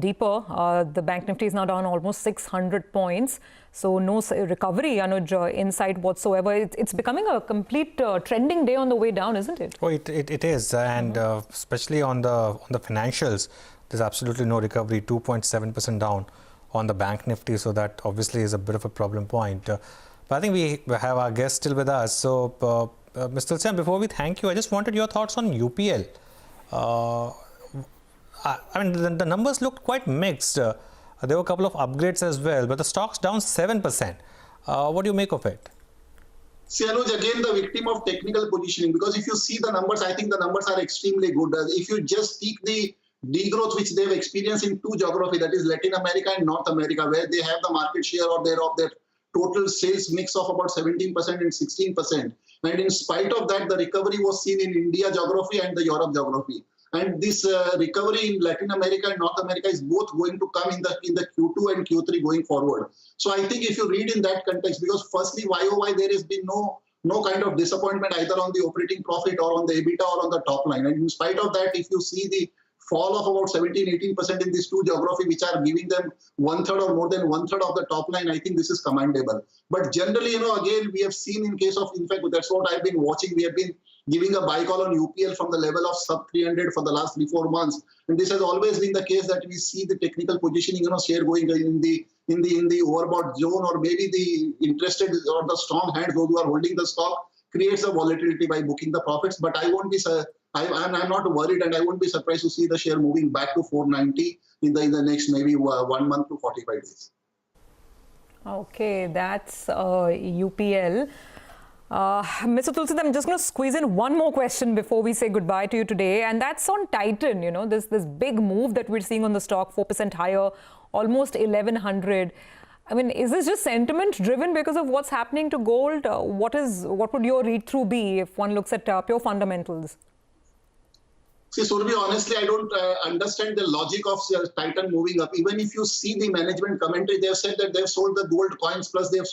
deeper. The Bank Nifty is now down almost 600 points. So no recovery, Anuj, insight whatsoever. It's becoming a complete trending day on the way down, isn't it? Oh, it is. And especially on the financials, there's absolutely no recovery, 2.7% down on the Bank Nifty. So that obviously is a bit of a problem point. But I think we have our guest still with us. So, Mr. Tulsian, before we thank you, I just wanted your thoughts on UPL. I mean, the numbers looked quite mixed. There were a couple of upgrades as well, but the stock's down 7%. What do you make of it? See, Anuj, again, the victim of technical positioning, because if you see the numbers, I think the numbers are extremely good. If you just take the degrowth which they've experienced in two geographies, that is Latin America and North America, where they have the market share or their total sales mix of about 17% and 16%. And in spite of that, the recovery was seen in India geography and the Europe geography. And this recovery in Latin America and North America is both going to come in the Q2 and Q3 going forward. So I think if you read in that context, because firstly, YOY, there has been no kind of disappointment either on the operating profit or on the EBITDA or on the top line. And in spite of that, if you see the fall of about 17-18% in these two geography, which are giving them 1/3 or more than 1/3 of the top line, I think this is commendable. But generally, again, we have seen in case of, in fact, that's what I've been watching. We have been giving a buy call on UPL from the level of sub 300 for the last 3-4 months, and this has always been the case that we see the technical positioning, share going in the overbought zone, or maybe the interested or the strong hands, those who are holding the stock, creates a volatility by booking the profits. But I won't be, I'm not worried, and I won't be surprised to see the share moving back to 490 in the next maybe 1 month to 45 days. Okay, that's UPL. Mr. Tulsian, I'm just going to squeeze in one more question before we say goodbye to you today, and that's on Titan. This big move that we're seeing on the stock, 4% higher, almost 1100. I mean, is this just sentiment driven because of what's happening to gold? What would your read-through be if one looks at pure fundamentals? See, Surabhi, honestly, I don't understand the logic of Titan moving up. Even if you see the management commentary, they've said that they've sold the gold coins, plus they've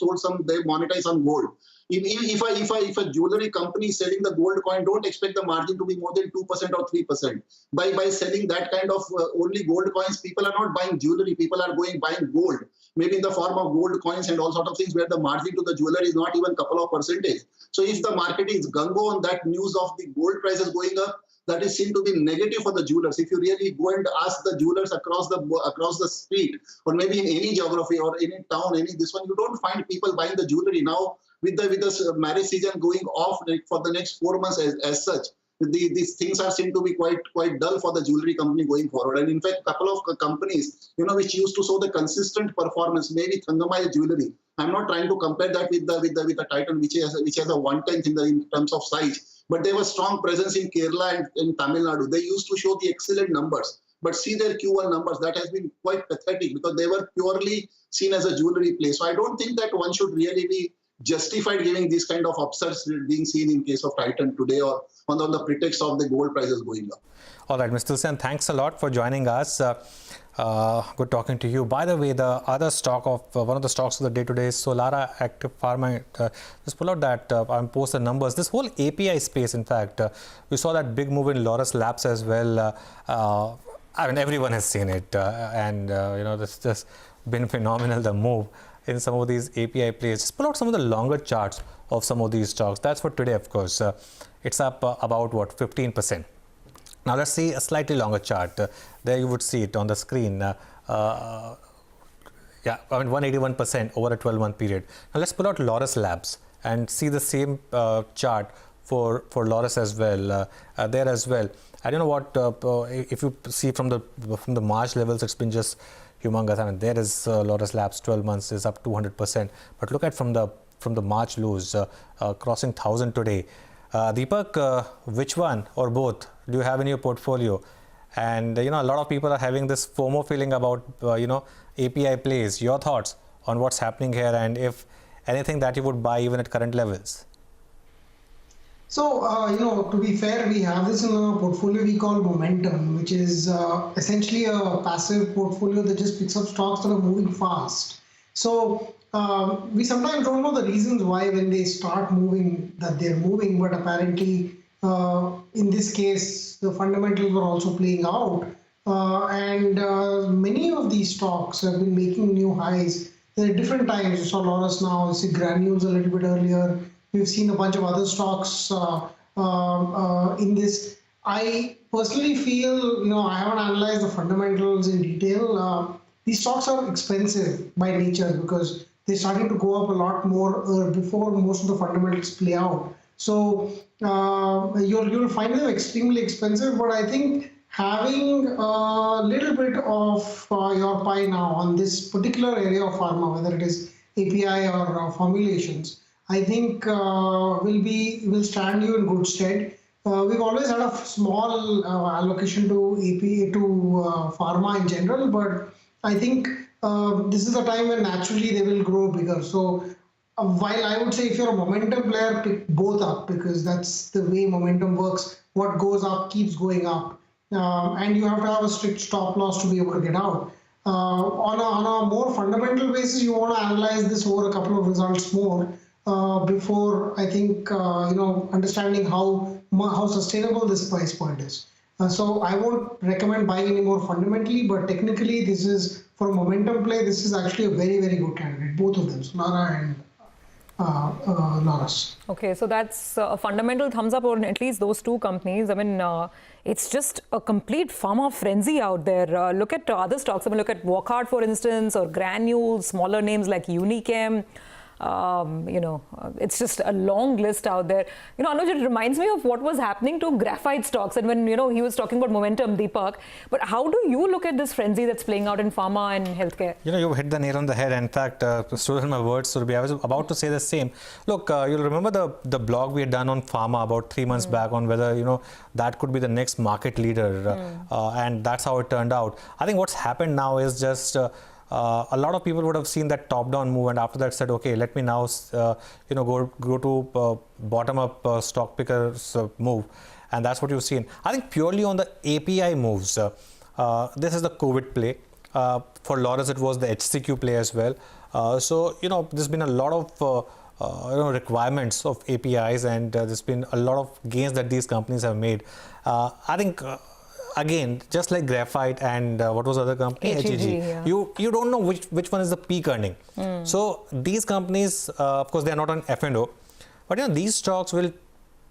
monetized some gold. If a jewelry company is selling the gold coin, don't expect the margin to be more than 2% or 3%. By selling that kind of only gold coins, people are not buying jewelry. People are buying gold, maybe in the form of gold coins and all sort of things, where the margin to the jeweler is not even a couple of percentage. So if the market is gung-ho on that news of the gold prices going up, that is seen to be negative for the jewelers. If you really go and ask the jewelers across the street, or maybe in any geography or any town, you don't find people buying the jewelry now. With the marriage season going off for the next 4 months as such, these things are seen to be quite dull for the jewelry company going forward. And in fact, a couple of companies, which used to show the consistent performance, maybe Thangamaya Jewelry. I'm not trying to compare that with the Titan, which has a 1/10 in terms of size. But they have a strong presence in Kerala and in Tamil Nadu. They used to show the excellent numbers. But see their Q1 numbers, that has been quite pathetic because they were purely seen as a jewelry play. So I don't think that one should really be justified giving these kind of upsets being seen in case of Titan today, or on the pretext of the gold prices going up. All right, Mr. Tulsian, thanks a lot for joining us. Good talking to you. By the way, the other stock of one of the stocks of the day today is Solara Active Pharma. Just pull out that and post the numbers. This whole API space, in fact, we saw that big move in Laurus Labs as well. I mean, everyone has seen it, and it's just been phenomenal, the move in some of these API plays. Just pull out some of the longer charts of some of these stocks. That's for today, of course. It's up about, 15%. Now, let's see a slightly longer chart. There you would see it on the screen. Yeah, I mean, 181% over a 12-month period. Now, let's pull out Laurus Labs and see the same chart for Laurus as well, there as well. I don't know what, if you see from the March levels, it's been just humongous. I mean, there is Laurus Labs 12 months is up 200%. But look at from the March lows, crossing 1,000 today. Deepak, which one or both do you have in your portfolio? And a lot of people are having this FOMO feeling about API plays. Your thoughts on what's happening here, and if anything that you would buy even at current levels? So, to be fair, we have this in a portfolio we call momentum, which is essentially a passive portfolio that just picks up stocks that are moving fast. So, we sometimes don't know the reasons why when they start moving that they're moving, but apparently in this case, the fundamentals were also playing out. Many of these stocks have been making new highs. There are different times. You saw Lotus now, you see Granules a little bit earlier. We've seen a bunch of other stocks in this. I personally feel, I haven't analyzed the fundamentals in detail. These stocks are expensive by nature because they're starting to go up a lot more before most of the fundamentals play out. So you'll find them extremely expensive, but I think having a little bit of your pie now on this particular area of pharma, whether it is API or formulations, I think will stand you in good stead. We've always had a small allocation to API to pharma in general, but I think this is a time when naturally they will grow bigger. So while I would say if you're a momentum player, pick both up because that's the way momentum works. What goes up keeps going up. And you have to have a strict stop loss to be able to get out. On a more fundamental basis, you want to analyze this over a couple of results more before I think understanding how sustainable this price point is. So I won't recommend buying any more fundamentally, but technically this is for a momentum play. This is actually a very, very good candidate, both of them, Solara and Lotus. Okay, so that's a fundamental thumbs up on at least those two companies. I mean, it's just a complete pharma frenzy out there. Look at other stocks. I mean, look at Wockhardt, for instance, or Granules, smaller names like Unichem. It's just a long list out there. Anuj, it reminds me of what was happening to graphite stocks. And when, he was talking about momentum, Deepak. But how do you look at this frenzy that's playing out in pharma and healthcare? You hit the nail on the head. In fact, stolen my words, Surabhi. I was about to say the same. Look, you'll remember the blog we had done on pharma about 3 months back on whether, that could be the next market leader. And that's how it turned out. I think what's happened now is just... a lot of people would have seen that top-down move and after that said, okay, let me now, go to bottom-up stock pickers move. And that's what you've seen. I think purely on the API moves, this is the COVID play. For Lotus, it was the HCQ play as well. So, there's been a lot of requirements of APIs and there's been a lot of gains that these companies have made. I think... again, just like graphite and what was the other company? HEG. Yeah. You don't know which one is the peak earning. So these companies, of course, they are not on F&O, but these stocks will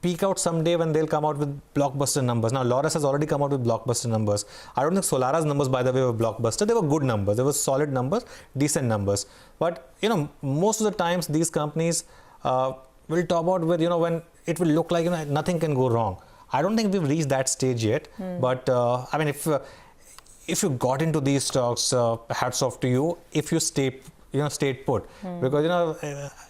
peak out someday when they'll come out with blockbuster numbers. Now, Lotus has already come out with blockbuster numbers. I don't think Solara's numbers, by the way, were blockbuster. They were good numbers. They were solid numbers, decent numbers. But most of the times these companies will top out with when it will look like nothing can go wrong. I don't think we've reached that stage yet, but I mean, if you got into these stocks, hats off to you. If you stayed put, because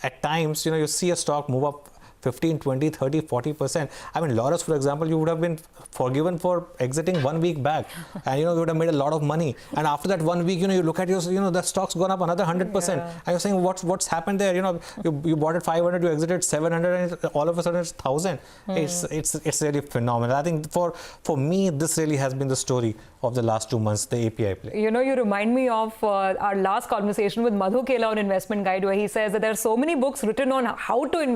at times you see a stock move up 15, 20, 30, 40%. I mean, Lotus, for example, you would have been forgiven for exiting 1 week back and, you would have made a lot of money. And after that 1 week, you look at your, the stock's gone up another 100%. And you're saying, what's happened there? You bought it 500, you exited 700 and all of a sudden it's 1,000. It's really phenomenal. I think for me, this really has been the story of the last 2 months, the API play. You remind me of our last conversation with Madhu Kela on Investment Guide, where he says that there are so many books written on how to invest